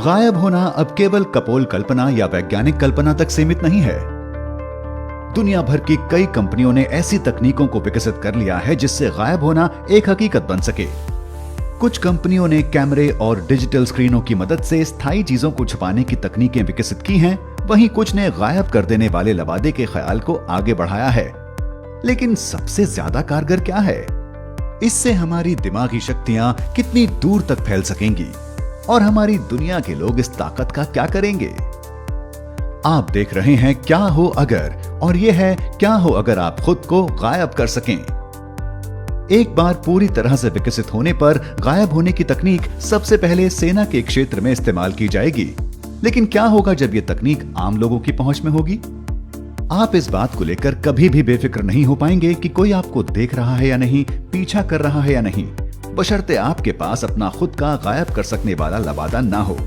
गायब होना अब केवल कपोल कल्पना या वैज्ञानिक कल्पना तक सीमित नहीं है। दुनिया भर की कई कंपनियों ने ऐसी तकनीकों को विकसित कर लिया है जिससे गायब होना एक हकीकत बन सके। कुछ कंपनियों ने कैमरे और डिजिटल स्क्रीनों की मदद से स्थायी चीजों को छुपाने की तकनीकें विकसित की हैं, वहीं कुछ ने गायब कर देने वाले लवादे के ख्याल को आगे बढ़ाया है। लेकिन सबसे ज्यादा कारगर क्या है? इससे हमारी दिमागी शक्तियां कितनी दूर तक फैल सकेंगी और हमारी दुनिया के लोग इस ताकत का क्या करेंगे? आप देख रहे हैं क्या हो अगर, और यह है क्या हो अगर आप खुद को गायब कर सकें। एक बार पूरी तरह से विकसित होने पर गायब होने की तकनीक सबसे पहले सेना के क्षेत्र में इस्तेमाल की जाएगी। लेकिन क्या होगा जब यह तकनीक आम लोगों की पहुंच में होगी? आप इस बात को लेकर कभी भी बेफिक्र नहीं हो पाएंगे कि कोई आपको देख रहा है या नहीं, पीछा कर रहा है या नहीं, बशर्ते आपके पास अपना खुद का गायब कर सकने वाला लवादा ना हो।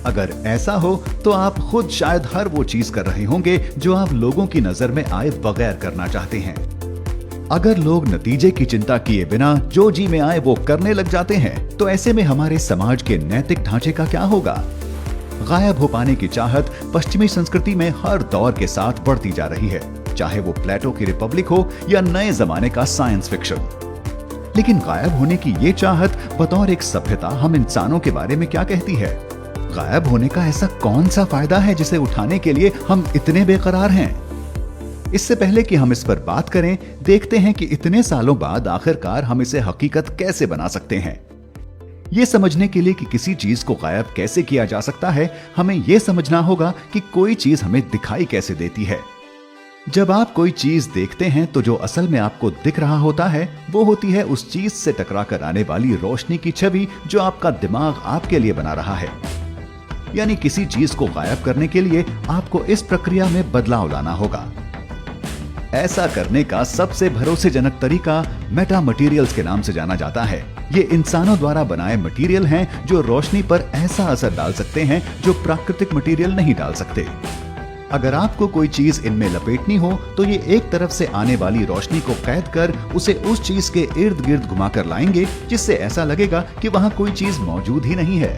अगर ऐसा हो तो आप खुद शायद हर वो चीज कर रहे होंगे जो आप लोगों की नजर में आए बगैर करना चाहते हैं। अगर लोग नतीजे की चिंता किए बिना जो जी में आए वो करने लग जाते हैं, तो ऐसे में हमारे समाज के नैतिक ढांचे का क्या होगा? गायब हो पाने की चाहत पश्चिमी संस्कृति में हर दौर के साथ बढ़ती जा रही है, चाहे वो प्लेटो की रिपब्लिक हो या नए जमाने का साइंस फिक्शन। लेकिन गायब होने की ये चाहत बतौर एक सभ्यता हम इंसानों के बारे में क्या कहती है? गायब होने का ऐसा कौन सा फायदा है जिसे उठाने के लिए हम इतने बेकरार हैं? इससे पहले कि हम इस पर बात करें, देखते हैं कि इतने सालों बाद आखिरकार हम इसे हकीकत कैसे बना सकते हैं। ये समझने के लिए कि किसी चीज को गायब कैसे किया जा सकता है, हमें यह समझना होगा कि कोई चीज हमें दिखाई कैसे देती है। जब आप कोई चीज देखते हैं तो जो असल में आपको दिख रहा होता है वो होती है उस चीज से टकरा कर आने वाली रोशनी की छवि जो आपका दिमाग आपके लिए बना रहा है। यानी किसी चीज को गायब करने के लिए आपको इस प्रक्रिया में बदलाव लाना होगा। ऐसा करने का सबसे भरोसेजनक तरीका मेटा मटेरियल्स के नाम से जाना जाता है। ये इंसानों द्वारा बनाए मटेरियल हैं जो रोशनी पर ऐसा असर डाल सकते हैं जो प्राकृतिक मटेरियल नहीं डाल सकते। अगर आपको कोई चीज इनमें लपेटनी हो तो ये एक तरफ से आने वाली रोशनी को कैद कर उसे उस चीज के इर्द गिर्द घुमाकर लाएंगे, जिससे ऐसा लगेगा कि वहां कोई चीज मौजूद ही नहीं है।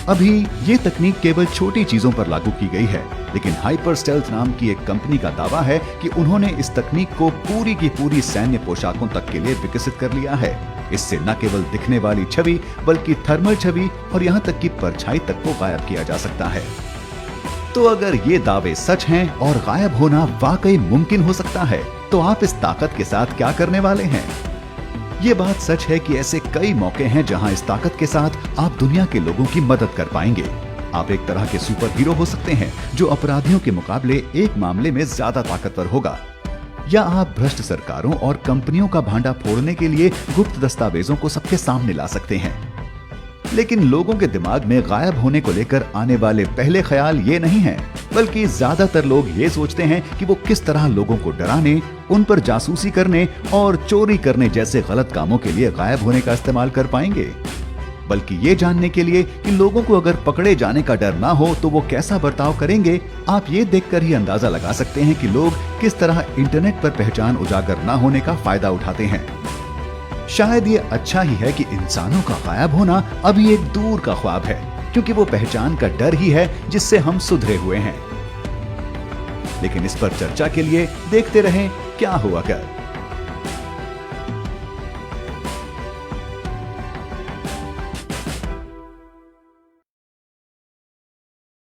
अभी ये तकनीक केवल छोटी चीजों पर लागू की गई है, लेकिन हाइपर स्टेल्थ नाम की एक कंपनी का दावा है कि उन्होंने इस तकनीक को पूरी की पूरी सैन्य पोशाकों तक के लिए विकसित कर लिया है। इससे न केवल दिखने वाली छवि बल्कि थर्मल छवि और यहाँ तक कि परछाई तक को गायब किया जा सकता है। तो अगर ये दावे सच हैं और गायब होना वाकई मुमकिन हो सकता है, तो आप इस ताकत के साथ क्या करने वाले हैं? ये बात सच है कि ऐसे कई मौके हैं जहां इस ताकत के साथ आप दुनिया के लोगों की मदद कर पाएंगे। आप एक तरह के सुपर हीरो हो सकते हैं जो अपराधियों के मुकाबले एक मामले में ज्यादा ताकतवर होगा, या आप भ्रष्ट सरकारों और कंपनियों का भांडा फोड़ने के लिए गुप्त दस्तावेजों को सबके सामने ला सकते हैं। लेकिन लोगों के दिमाग में गायब होने को लेकर आने वाले पहले ख्याल ये नहीं है, बल्कि ज्यादातर लोग ये सोचते हैं कि वो किस तरह लोगों को डराने, उन पर जासूसी करने और चोरी करने जैसे गलत कामों के लिए गायब होने का इस्तेमाल कर पाएंगे। बल्कि ये जानने के लिए कि लोगों को अगर पकड़े जाने का डर ना हो तो वो कैसा बर्ताव करेंगे, आप ये देखकर ही अंदाजा लगा सकते हैं कि लोग किस तरह इंटरनेट पर पहचान उजागर ना होने का फायदा उठाते हैं। शायद ये अच्छा ही है कि इंसानों का गायब होना अभी एक दूर का ख्वाब है, क्योंकि वो पहचान का डर ही है जिससे हम सुधरे हुए हैं। लेकिन इस पर चर्चा के लिए देखते रहें क्या हुआ कर।